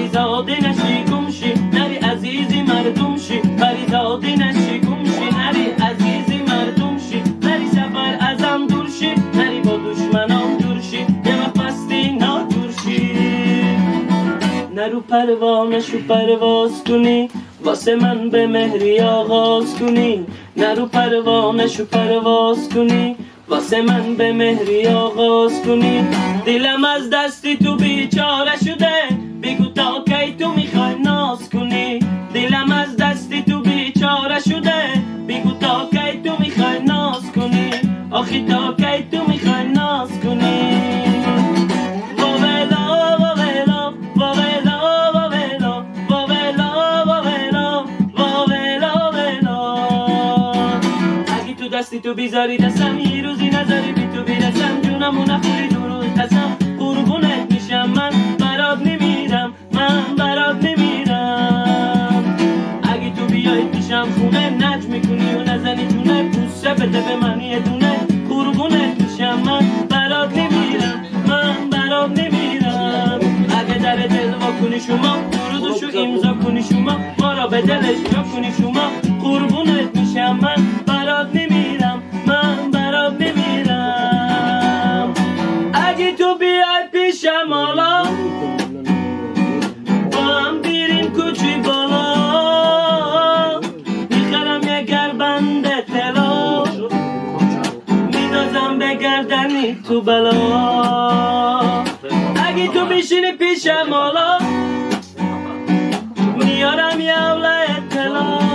پریزاده نشی گمشی نری عزیزی مردم شی پریزاده نشی گمشی نری عزیزی مردم شی نری سفر ازم دور شی نری با دشمنام دور شی یه وقت بستی ناتور شی نرو پروانشو پرواز کنی واسه من به مهری آغاز کنی نرو پروانشو پرواز کنی واسه من به مهری آغاز کنی دلم از دستی تو بیچاره شده بگو تا کی تو میخوای ناز کنی دلم از دستی تو بیچاره شده بگو تا کی تو میخوای ناز کنی آخی تا کی تو میخوای ناز کنی دستی تو بیزاری دستم یه روزی نذاری بی تو بیرسم جونمو نخوری دو روز قسم قربونت میشم من برات نمیرم من برات نمیرم اگه تو بیای پیشم خونه نج میکنی و نزنی جونه بوسه بده به من یه دونه قربونت میشم من برات نمیرم من برات نمیرم اگه در دل وا کنی شما درودشو امضا کنی شما ما را به دلش جا کنی شما قربونت میشم من برات نمیرم من برات نمیرم اگه تو بیای پیشم حالا با هم بیریم کوچی بالا میخرم یه گربند طلا میدازم به گردنی تو بلا اگه تو بشینی پیشم حالا میارم یه اوله اطلاع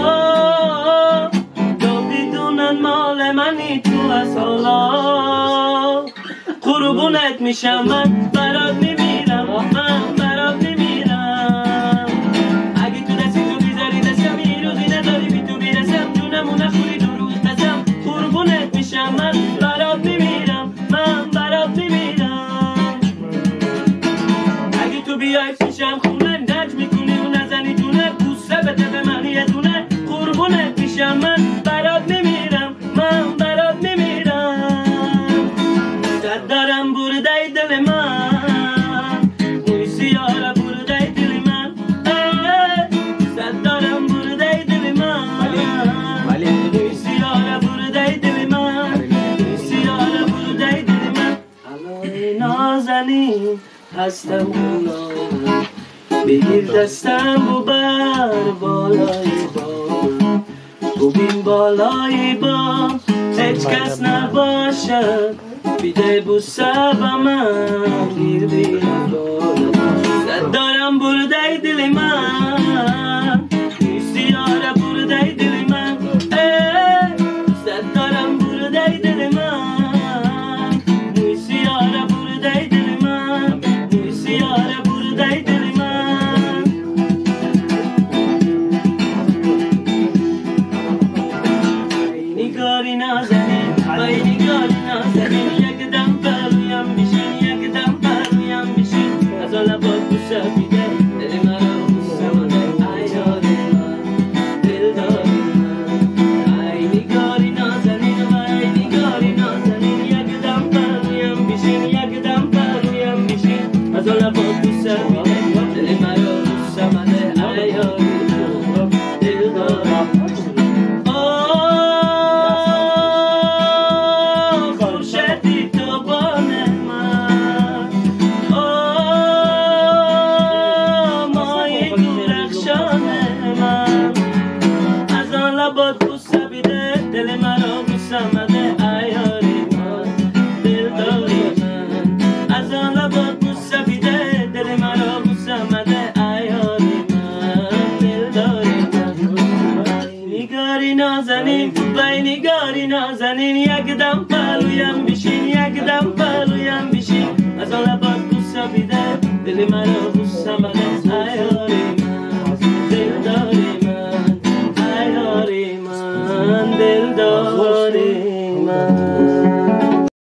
مال منی تو از حالا قربونت میشم من برات میمیرم من برات میمیرم اگه تو دستی تو بیزاری دستم یه روزی نداری بی تو بیرسم جونمو نخوری دو روز قسم قربونت میشم من برات میمیرم من برات میمیرم اگه تو بیای پیشم خونه نج میکنی و نزنی جونه بوسه بده به من یه دونه قربونت میشم من برات نمیرم من برات نمیرم دست دارم برده دل من موی سیاره برده دل من دست دارم برده دل من موی سیاره برده دل من موی سیاره برده دل من علای نازنین هستم اونا بگیر دستم و بر بالای بام ببین بالای بام هیچ کس نباشد بیده بوسه با من گیر بیرم بالا دارم برده دل من سیاره برده دل من دارم برده دل من سیاره برده دل من سیاره برده دل من نگاری نازنین بای نگاری نازنین یک دم پرویم بشین یک دم پرویم بشین از آن لبات بوسه بیده دل مرا بوسه مده ای یاری من دل داری من ای نگاری نازنین بای نگاری نازنین یک دم پرویم بشین یک دم پرویم بشین از آن لبات بوسه بیده دل مرا بوسه مده ای یاری من دل داری لبات بوسه بیده دل مرا بوسه مده ای یاری من دل داری من از آن لبات بوسه بیده دل مرا بوسه مده ای یاری من دل داری من نگاری نازنین بای نگاری نازنین یک دم پلویم بشین یک دم پلویم بشین از آن لبات بوسه بیده دل مرا بوسه مده ای یاری